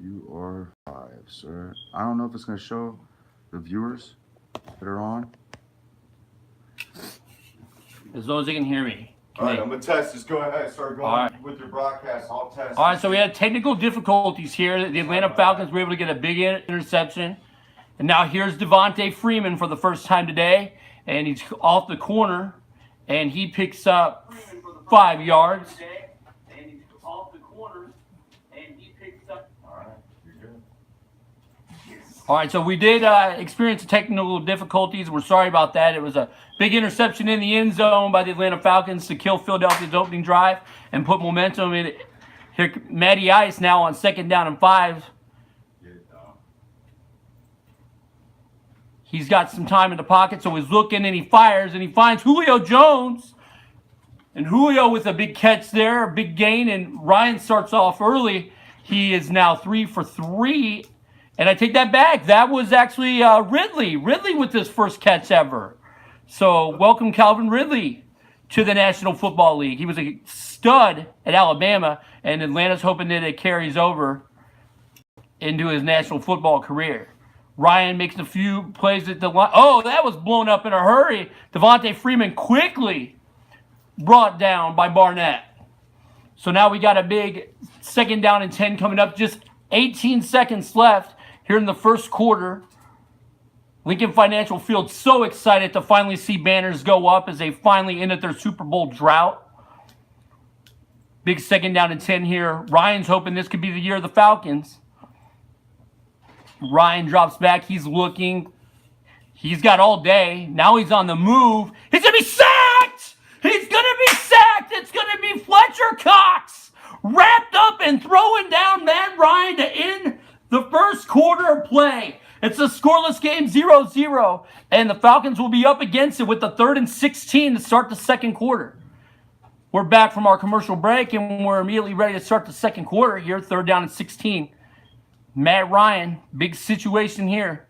You are live, sir. I don't know if it's going to show the viewers that are on. As long as they can hear me. All right, I'm going to test. Just go ahead. Start going with your broadcast. I'll test. All right, so we had technical difficulties here. The Atlanta Falcons were able to get a big interception. And now here's Devontae Freeman for the first time today. And he's off the corner. And he picks up 5 yards. And he's off the corner. And he picks up. All right, you're good. All right, so we did experience technical difficulties. We're sorry about that. It was a big interception in the end zone by the Atlanta Falcons to kill Philadelphia's opening drive and put momentum in it. Here, Matty Ice now on 2nd down and 5. He's got some time in the pocket, so he's looking and he fires and he finds Julio Jones. And Julio with a big catch there, a big gain, and Ryan starts off early. He is now 3 for 3. And I take that back. That was actually Ridley. Ridley with his first catch ever. So welcome Calvin Ridley to the National Football League. He was a stud at Alabama, and Atlanta's hoping that it carries over into his national football career. Ryan makes a few plays at the line. Oh, that was blown up in a hurry. Devontae Freeman quickly brought down by Barnett. So now we got a big 2nd down and 10 coming up. Just 18 seconds left here in the first quarter. Lincoln Financial Field so excited to finally see banners go up as they finally ended their Super Bowl drought. Big 2nd down and 10 here. Ryan's hoping this could be the year of the Falcons. Ryan drops back. He's looking. He's got all day. Now he's on the move. He's going to be sacked! He's going to be sacked! It's going to be Fletcher Cox wrapped up and throwing down Matt Ryan to end the first quarter of play. It's a scoreless game, 0-0, and the Falcons will be up against it with the 3rd and 16 to start the second quarter. We're back from our commercial break, and we're immediately ready to start the second quarter here, 3rd down and 16. Matt Ryan, big situation here.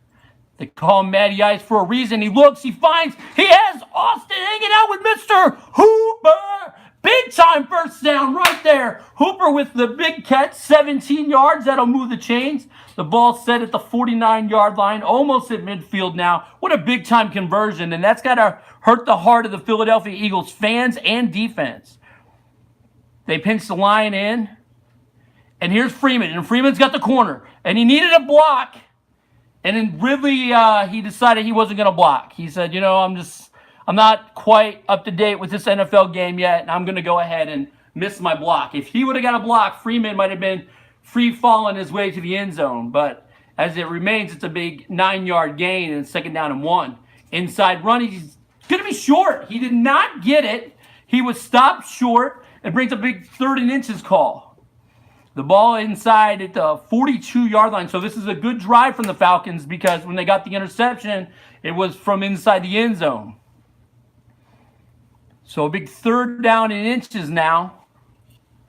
They call him Matty Ice for a reason. He looks, he finds, he has Austin hanging out with Mr. Hooper. Big time first down right there. Hooper with the big catch, 17 yards. That'll move the chains. The ball set at the 49-yard line, almost at midfield now. What a big time conversion, and that's got to hurt the heart of the Philadelphia Eagles fans and defense. They pinch the line in. And here's Freeman, and Freeman's got the corner, and he needed a block. And then Ridley, he decided he wasn't going to block. He said, you know, I'm not quite up to date with this NFL game yet, and I'm going to go ahead and miss my block. If he would have got a block, Freeman might have been free falling his way to the end zone. But as it remains, it's a big 9-yard gain and 2nd down and 1. Inside run, he's going to be short. He did not get it. He was stopped short and brings a big 3rd and inches call. The ball inside at the 42-yard line. So this is a good drive from the Falcons because when they got the interception, it was from inside the end zone. So a big 3rd down and inches now.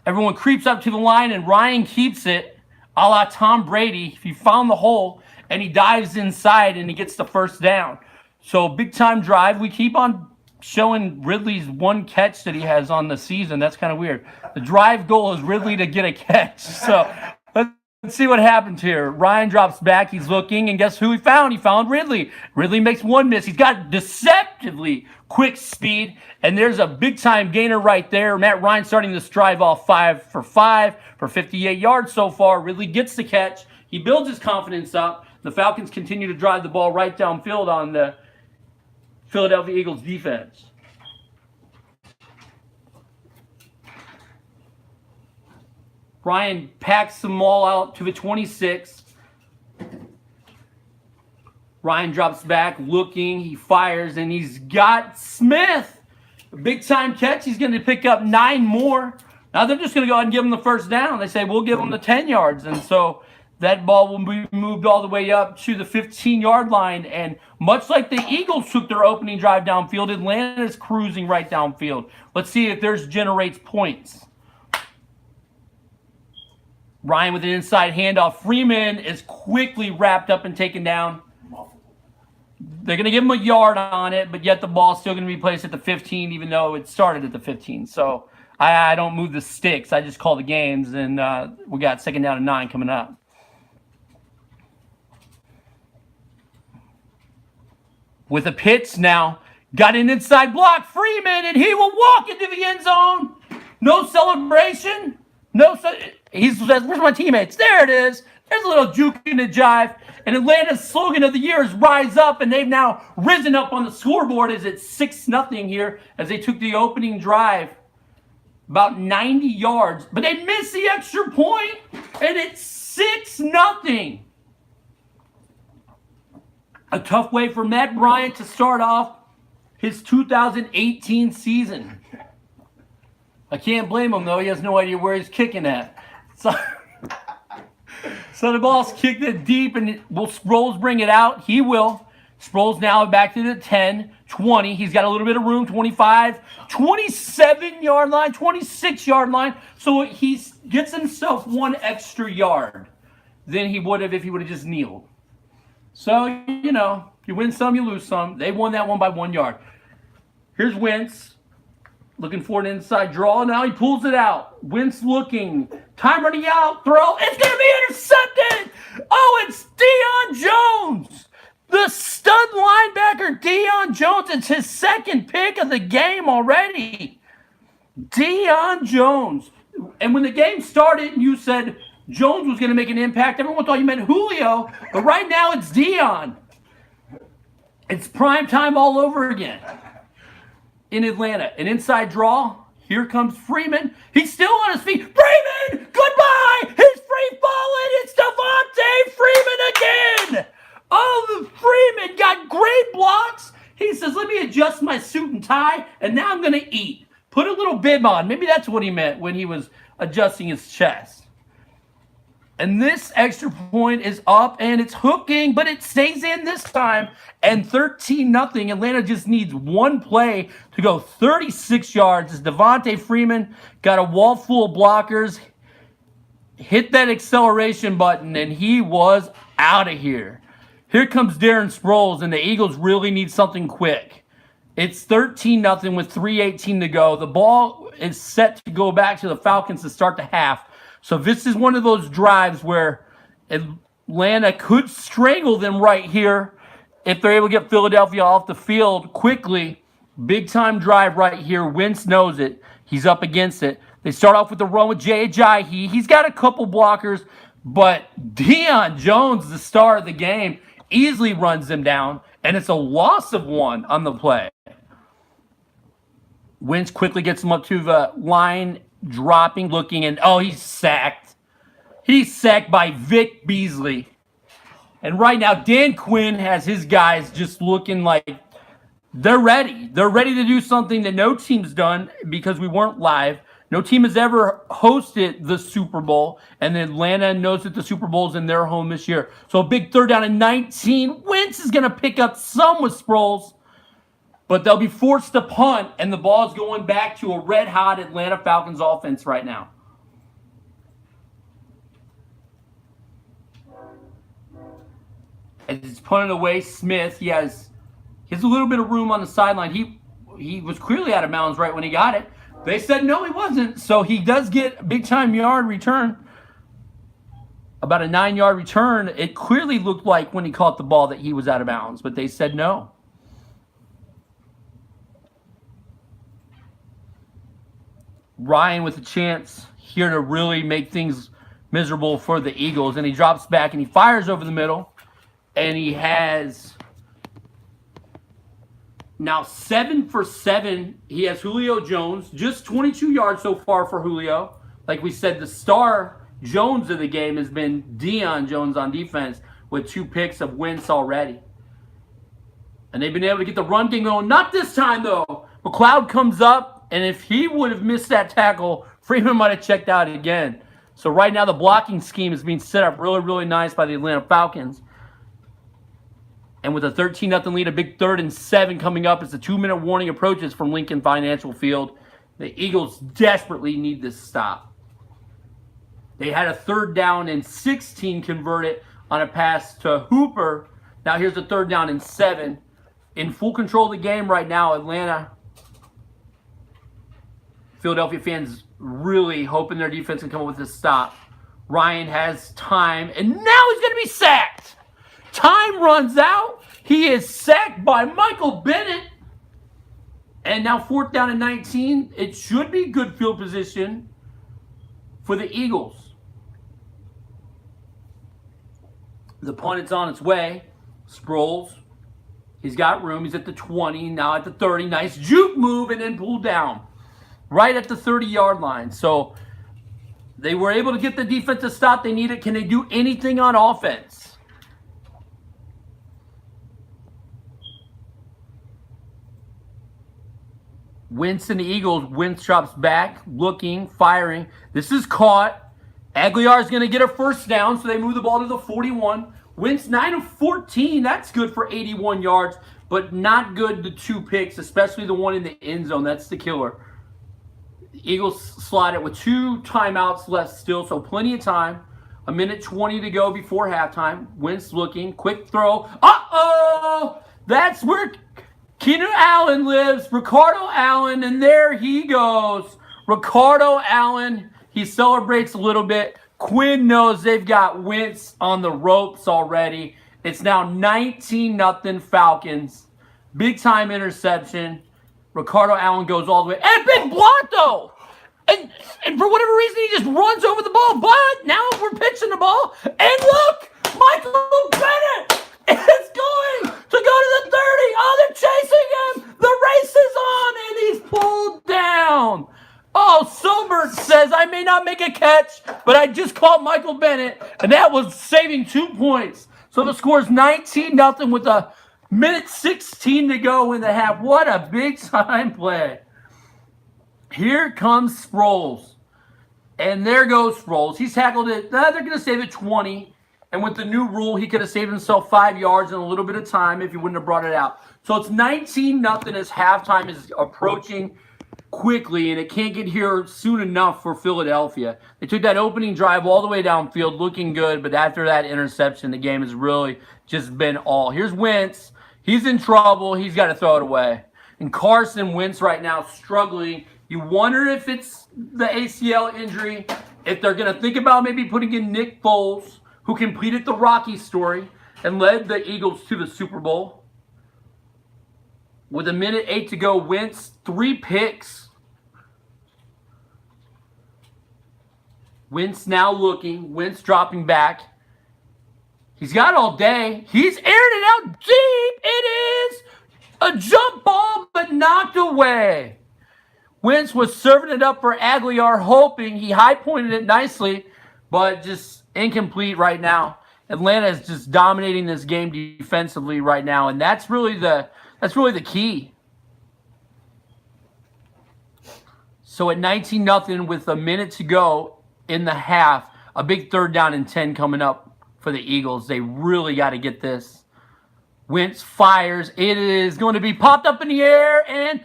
Everyone creeps up to the line, and Ryan keeps it a la Tom Brady. He found the hole, and he dives inside, and he gets the first down. So big-time drive. We keep on showing Ridley's one catch that he has on the season. That's kind of weird. The drive goal is Ridley to get a catch. So let's see what happens here. Ryan drops back. He's looking, and guess who he found? He found Ridley. Ridley makes one miss. He's got deceptively quick speed, and there's a big-time gainer right there. Matt Ryan starting this drive off 5 for 5 for 58 yards so far. Ridley gets the catch. He builds his confidence up. The Falcons continue to drive the ball right downfield on the Philadelphia Eagles defense. Ryan packs them all out to the 26. Ryan drops back, looking. He fires, and he's got Smith. A big-time catch. He's going to pick up 9 more. Now they're just going to go ahead and give him the first down. They say, we'll give him the 10 yards. And so that ball will be moved all the way up to the 15-yard line. And much like the Eagles took their opening drive downfield, Atlanta's cruising right downfield. Let's see if theirs generates points. Ryan with an inside handoff. Freeman is quickly wrapped up and taken down. They're going to give him a yard on it, but yet the ball's still going to be placed at the 15, even though it started at the 15. So I don't move the sticks. I just call the games, and we got 2nd down and 9 coming up. with a pitch now. Got an inside block, Freeman, and he will walk into the end zone. No celebration. He says, where's my teammates? There it is. There's a little juke in the jive. And Atlanta's slogan of the year is Rise Up, and they've now risen up on the scoreboard as it's 6-0 here as they took the opening drive. About 90 yards. But they missed the extra point, and it's 6-0. A tough way for Matt Bryant to start off his 2018 season. I can't blame him, though. He has no idea where he's kicking at. So the ball's kicked it deep, and will Sproles bring it out? He will. Sproles now back to the 10, 20. He's got a little bit of room, 25, 27-yard line, 26-yard line. So he gets himself 1 extra yard than he would have if he would have just kneeled. So, you know, you win some, you lose some. They won that one by 1 yard. Here's Wentz. Looking for an inside draw. Now he pulls it out. Wentz looking. Time running out. Throw. It's going to be intercepted. Oh, it's Deion Jones. The stud linebacker, Deion Jones. It's his second pick of the game already. Deion Jones. And when the game started, you said Jones was going to make an impact. Everyone thought you meant Julio. But right now, it's Deion. It's prime time all over again. In Atlanta, an inside draw. Here comes Freeman. He's still on his feet. Freeman, goodbye. He's free falling. It's Devontae Freeman again. Oh, the Freeman got great blocks. He says, let me adjust my suit and tie, and now I'm going to eat. Put a little bib on. Maybe that's what he meant when he was adjusting his chest. And this extra point is up, and it's hooking, but it stays in this time. And 13-0. Atlanta just needs 1 play to go 36 yards. As Devontae Freeman got a wall full of blockers, hit that acceleration button, and he was out of here. Here comes Darren Sproles, and the Eagles really need something quick. It's 13-0 with 3:18 to go. The ball is set to go back to the Falcons to start the half. So this is one of those drives where Atlanta could strangle them right here if they're able to get Philadelphia off the field quickly. Big time drive right here. Wentz knows it. He's up against it. They start off with the run with Jay Ajayi. He's got a couple blockers, but Deion Jones, the star of the game, easily runs them down, and it's a loss of 1 on the play. Wentz quickly gets him up to the line, dropping, looking, and he's sacked. He's sacked by Vic Beasley. And right now, Dan Quinn has his guys just looking like they're ready. They're ready to do something that no team's done because we weren't live. No team has ever hosted the Super Bowl, and Atlanta knows that the Super Bowl is in their home this year. So a big 3rd down and 19. Wentz is going to pick up some with Sproles, but they'll be forced to punt, and the ball is going back to a red-hot Atlanta Falcons offense right now. As it's punted away, Smith, he has a little bit of room on the sideline. He was clearly out of bounds right when he got it. They said no, he wasn't. So he does get a big-time yard return. About a 9-yard return. It clearly looked like when he caught the ball that he was out of bounds, but they said no. Ryan with a chance here to really make things miserable for the Eagles. And he drops back and he fires over the middle. And he has now 7 for 7. He has Julio Jones. Just 22 yards so far for Julio. Like we said, the star Jones of the game has been Deion Jones on defense with 2 picks of Wentz already. And they've been able to get the run game going. Not this time, though. McLeod comes up, and if he would have missed that tackle, Freeman might have checked out again. So right now the blocking scheme is being set up really, really nice by the Atlanta Falcons. And with a 13-0 lead, a big 3rd and 7 coming up as the 2-minute warning approaches from Lincoln Financial Field, the Eagles desperately need this stop. They had a 3rd down and 16 converted on a pass to Hooper. Now here's a 3rd down and 7. In full control of the game right now, Atlanta. Philadelphia fans really hoping their defense can come up with this stop. Ryan has time, and now he's going to be sacked. Time runs out. He is sacked by Michael Bennett. And now 4th down and 19. It should be good field position for the Eagles. The punt is on its way. Sproles. He's got room. He's at the 20, now at the 30. Nice juke move and then pulled down. Right at the 30-yard line. So they were able to get the defensive stop they needed. Can they do anything on offense? Wentz and the Eagles. Wentz drops back, looking, firing. This is caught. Aguilar is going to get a first down, so they move the ball to the 41. Wentz 9 of 14. That's good for 81 yards, but not good to 2 picks, especially the one in the end zone. That's the killer. The Eagles slide it with 2 timeouts left still, so plenty of time. 1:20 to go before halftime. Wentz looking. Quick throw. Uh-oh! That's where Keenan Allen lives. Ricardo Allen, and there he goes. Ricardo Allen. He celebrates a little bit. Quinn knows they've got Wentz on the ropes already. It's now 19-0 Falcons. Big time interception. Ricardo Allen goes all the way. And a big block, though. And for whatever reason, he just runs over the ball. But now we're pitching the ball. And look, Michael Bennett is going to go to the 30. Oh, they're chasing him. The race is on, and he's pulled down. Oh, Silbert says, I may not make a catch, but I just caught Michael Bennett, and that was saving 2 points. So the score is 19-0 with 1:16 to go in the half. What a big-time play. Here comes Sproles. And there goes Sproles. He's tackled it. They're going to save it 20. And with the new rule, he could have saved himself 5 yards in a little bit of time if he wouldn't have brought it out. So it's 19-0 as halftime is approaching quickly, and it can't get here soon enough for Philadelphia. They took that opening drive all the way downfield, looking good, but after that interception, the game has really just been all. Here's Wentz. He's in trouble. He's got to throw it away. And Carson Wentz right now struggling. You wonder if it's the ACL injury, if they're going to think about maybe putting in Nick Foles, who completed the Rocky story and led the Eagles to the Super Bowl. With 1:08 to go, Wentz, 3 picks. Wentz now looking. Wentz dropping back. He's got all day. He's aired it out deep. It is a jump ball, but knocked away. Wentz was serving it up for Aguilar, hoping he high-pointed it nicely, but just incomplete right now. Atlanta is just dominating this game defensively right now, and that's really the key. So at 19-0 with 1 minute to go in the half, a big 3rd down and 10 coming up for the Eagles. They really got to get this. Wentz fires. It is going to be popped up in the air and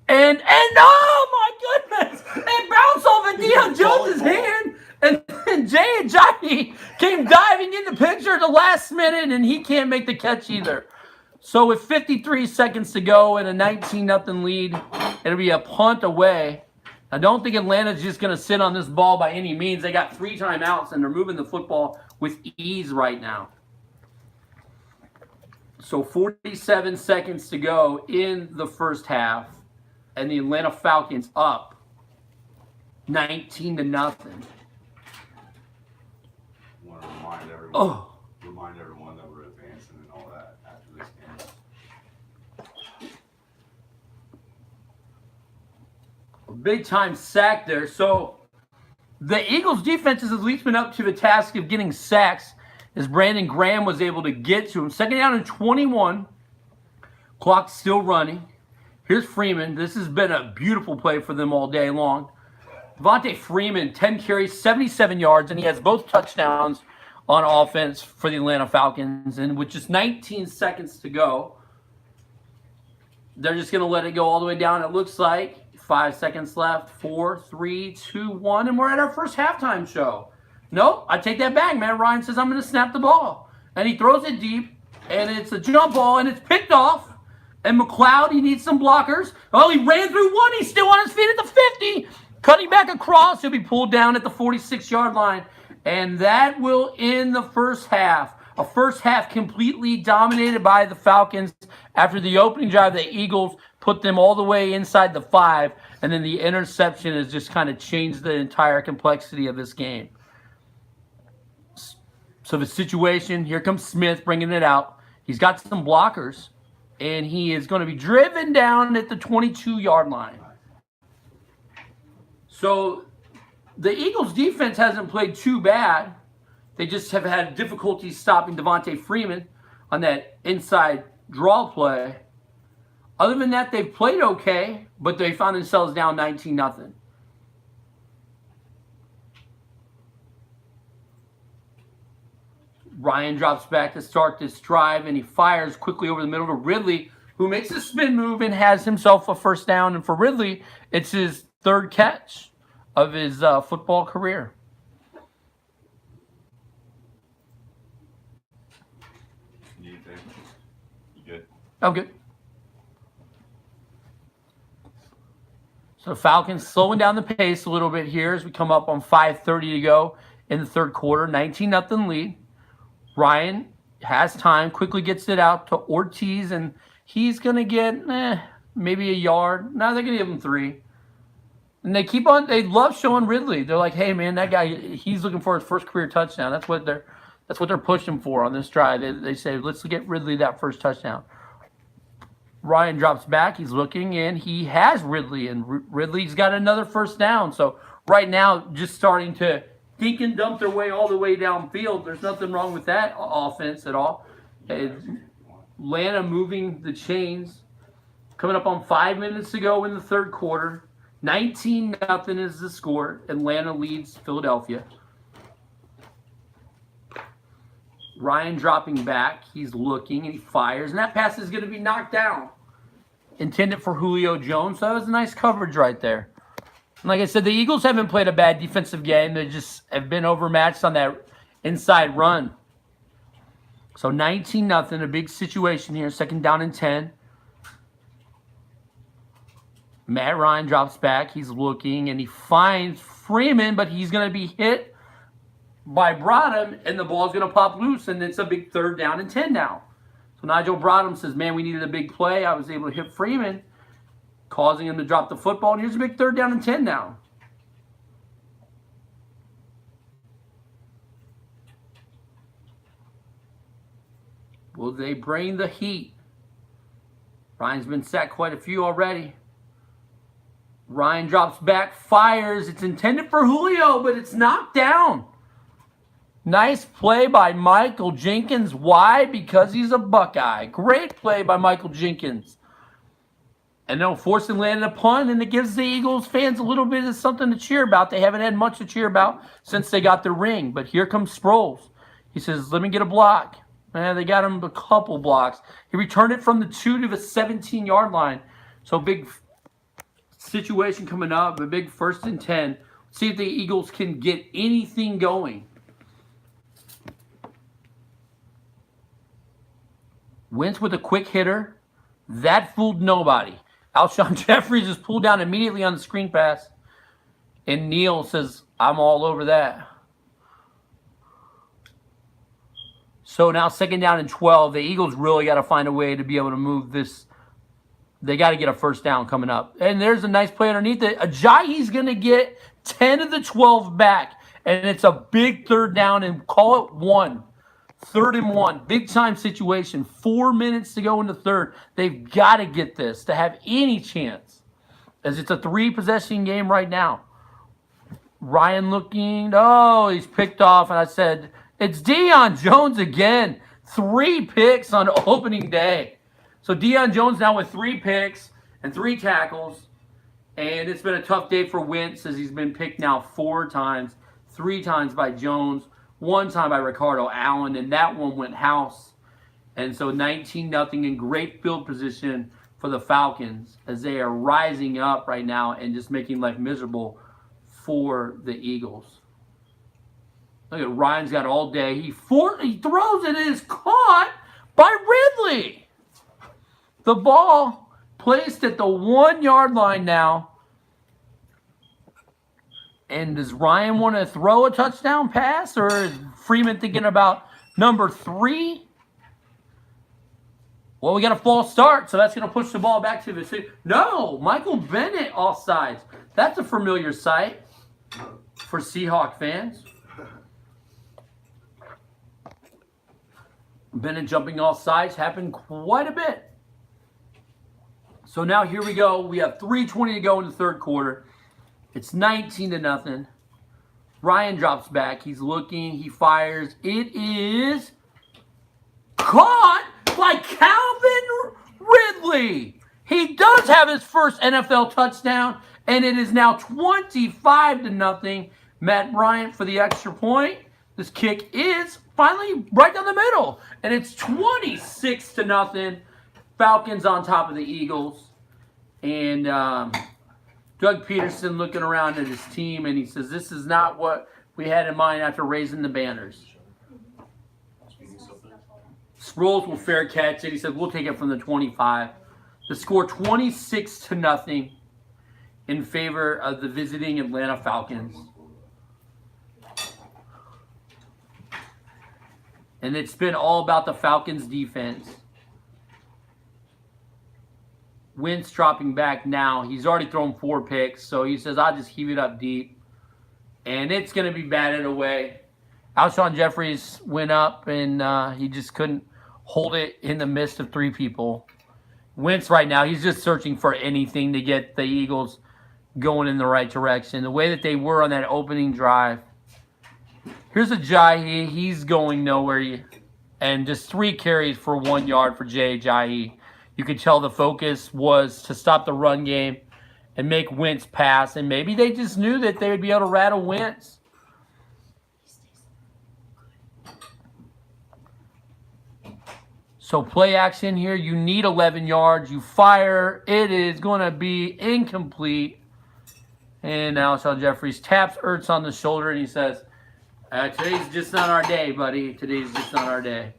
oh my goodness! It bounced off of Deion Jones' hand, and Jay Ajayi came diving in the picture at the last minute, and he can't make the catch either. So with 53 seconds to go and a 19-0 lead, it'll be a punt away. I don't think Atlanta's just going to sit on this ball by any means. They got 3 timeouts, and they're moving the football with ease right now. So 47 seconds to go in the first half, and the Atlanta Falcons up 19-0. Want to remind everyone that we're advancing and all that after this game. Big time sack there. So the Eagles defense has at least been up to the task of getting sacks as Brandon Graham was able to get to him. 2nd down and 21. Clock still running. Here's Freeman. This has been a beautiful play for them all day long. Devontae Freeman, 10 carries, 77 yards, and he has both touchdowns on offense for the Atlanta Falcons. And with just 19 seconds to go, they're just going to let it go all the way down. It looks like 5 seconds left. 4, 3, 2, 1, and we're at our first halftime show. Nope, I take that back, man. Ryan says I'm going to snap the ball. And he throws it deep, and it's a jump ball, and it's picked off. And McLeod, he needs some blockers. Oh, he ran through one. He's still on his feet at the 50. Cutting back across. He'll be pulled down at the 46-yard line. And that will end the first half. A first half completely dominated by the Falcons. After the opening drive, the Eagles put them all the way inside the 5, and then the interception has just kind of changed the entire complexity of this game. So the situation, here comes Smith bringing it out. He's got some blockers, and he is going to be driven down at the 22-yard line. So the Eagles' defense hasn't played too bad. They just have had difficulty stopping Devontae Freeman on that inside draw play. Other than that, they've played okay, but they found themselves down 19-0. Ryan drops back to start this drive, and he fires quickly over the middle to Ridley, who makes a spin move and has himself a first down. And for Ridley, it's his 3rd catch of his football career. You good? I'm good. So the Falcons slowing down the pace a little bit here as we come up on 5:30 to go in the 3rd quarter. 19-0 lead. Ryan has time, quickly gets it out to Ortiz, and he's going to get maybe a yard. No, they're going to give him 3. And they keep on, they love showing Ridley. They're like, hey, man, that guy, he's looking for his first career touchdown. That's what they're pushing for on this drive. They say, let's get Ridley that first touchdown. Ryan drops back. He's looking, and he has Ridley, and Ridley's got another first down. So right now, just starting to dink and dump their way all the way downfield. There's nothing wrong with that offense at all. Atlanta moving the chains. Coming up on 5 minutes to go in the 3rd quarter. 19-0 is the score. Atlanta leads Philadelphia. Ryan dropping back. He's looking, and he fires. And that pass is going to be knocked down. Intended for Julio Jones. So that was a nice coverage right there. And like I said, the Eagles haven't played a bad defensive game. They just have been overmatched on that inside run. So 19-0, a big situation here. 2nd down and 10. Matt Ryan drops back. He's looking, and he finds Freeman, but he's going to be hit by Brodham, and the ball's going to pop loose, and it's a big 3rd down and 10 now. So Nigel Brodham says, man, we needed a big play. I was able to hit Freeman, causing him to drop the football, and here's a big 3rd down and 10 now. Will they bring the heat? Ryan's been sacked quite a few already. Ryan drops back, fires. It's intended for Julio, but it's knocked down. Nice play by Michael Jenkins. Why? Because he's a Buckeye. Great play by Michael Jenkins. And they'll force him landing a punt, and it gives the Eagles fans a little bit of something to cheer about. They haven't had much to cheer about since they got the ring. But here comes Sproles. He says, let me get a block. They got him a couple blocks. He returned it from the 2 to the 17-yard line. So big situation coming up, a big 1st and 10. See if the Eagles can get anything going. Wentz with a quick hitter. That fooled nobody. Alshon Jeffries is pulled down immediately on the screen pass. And Neal says, I'm all over that. So now 2nd down and 12. The Eagles really got to find a way to be able to move this. They got to get a first down coming up. And there's a nice play underneath it. Ajayi's going to get 10 of the 12 back. And it's a big 3rd down, and call it 1. 3rd and 1. Big time situation. 4 minutes to go in the 3rd. They've got to get this to have any chance, as it's a 3-possession game right now. Ryan looking. Oh, he's picked off. And I said, it's Deion Jones again. 3 picks on opening day. So Deion Jones now with 3 picks and 3 tackles. And it's been a tough day for Wentz, as he's been picked now 4 times. 3 times by Jones. 1 time by Ricardo Allen, and that one went house. And so 19-0 in great field position for the Falcons, as they are rising up right now and just making life miserable for the Eagles. Look at Ryan's got all day. He throws it, and it's caught by Ridley. The ball placed at the 1-yard line now. And does Ryan want to throw a touchdown pass, or is Freeman thinking about number 3. Well, we got a false start, so that's going to push the ball back to the... No, Michael Bennett offsides. That's a familiar sight for Seahawk fans. Bennett jumping off sides happened quite a bit. So now here we go. We have 3:20 to go in the third quarter. It's 19-0. Ryan drops back. He's looking. He fires. It is caught by Calvin Ridley. He does have his first NFL touchdown, and it is now 25-0. Matt Bryant for the extra point. This kick is finally right down the middle, and it's 26-0. Falcons on top of the Eagles. And Doug Peterson looking around at his team, and he says, this is not what we had in mind after raising the banners. Sproles will fair catch it. He said, we'll take it from the 25. The score 26-0 in favor of the visiting Atlanta Falcons. And it's been all about the Falcons defense. Wentz dropping back now. He's already thrown 4 picks, so he says, I'll just heave it up deep. And it's going to be batted away. Alshon Jeffries went up, and he just couldn't hold it in the midst of 3 people. Wentz right now, he's just searching for anything to get the Eagles going in the right direction. The way that they were on that opening drive. Here's a Jahi. He's going nowhere. And just 3 carries for 1 yard for Jahi. You could tell the focus was to stop the run game and make Wentz pass. And maybe they just knew that they would be able to rattle Wentz. So play action here. You need 11 yards. You fire. It is going to be incomplete. And Alshon Jeffries taps Ertz on the shoulder and he says, today's just not our day, buddy. Today's just not our day.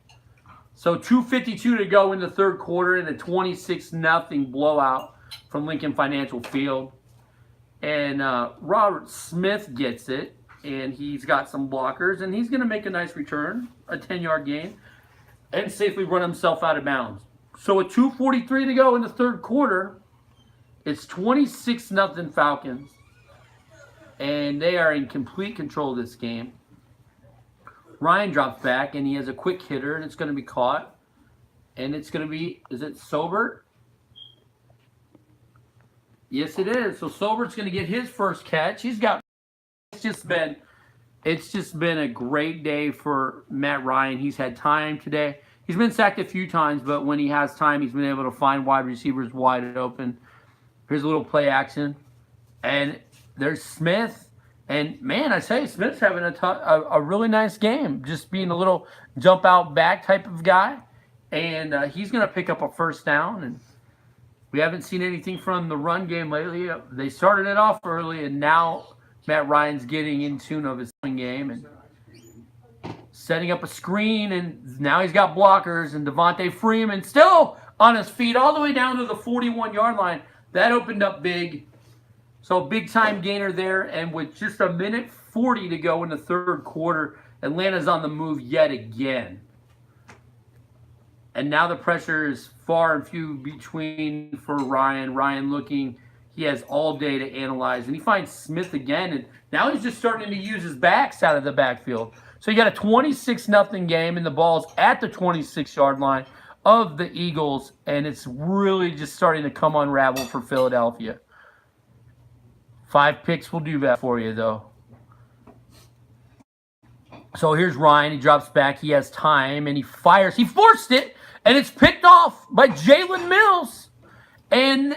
So 2:52 to go in the third quarter in a 26-0 blowout from Lincoln Financial Field. And Robert Smith gets it, and he's got some blockers, and he's going to make a nice return, a 10-yard gain, and safely run himself out of bounds. So with 2:43 to go in the third quarter, it's 26-0 Falcons, and they are in complete control of this game. Ryan drops back, and he has a quick hitter, and it's going to be caught. And it's going to be, is it Sobert? Yes, it is. So Sobert's going to get his first catch. It's just been a great day for Matt Ryan. He's had time today. He's been sacked a few times, but when he has time, he's been able to find wide receivers wide open. Here's a little play action. And there's Smith. And, man, I tell you, Smith's having a really nice game, just being a little jump-out-back type of guy. And he's going to pick up a first down. And we haven't seen anything from the run game lately. They started it off early, and now Matt Ryan's getting in tune of his game and setting up a screen. And now he's got blockers. And Devontae Freeman still on his feet all the way down to the 41-yard line. That opened up big. So big-time gainer there, and with just 1:40 to go in the third quarter, Atlanta's on the move yet again. And now the pressure is far and few between for Ryan. Ryan looking, he has all day to analyze. And he finds Smith again, and now he's just starting to use his backs out of the backfield. So you got a 26-0 game, and the ball's at the 26-yard line of the Eagles, and it's really just starting to come unravel for Philadelphia. 5 picks will do that for you, though. So here's Ryan. He drops back. He has time, and he fires. He forced it, and it's picked off by Jalen Mills. And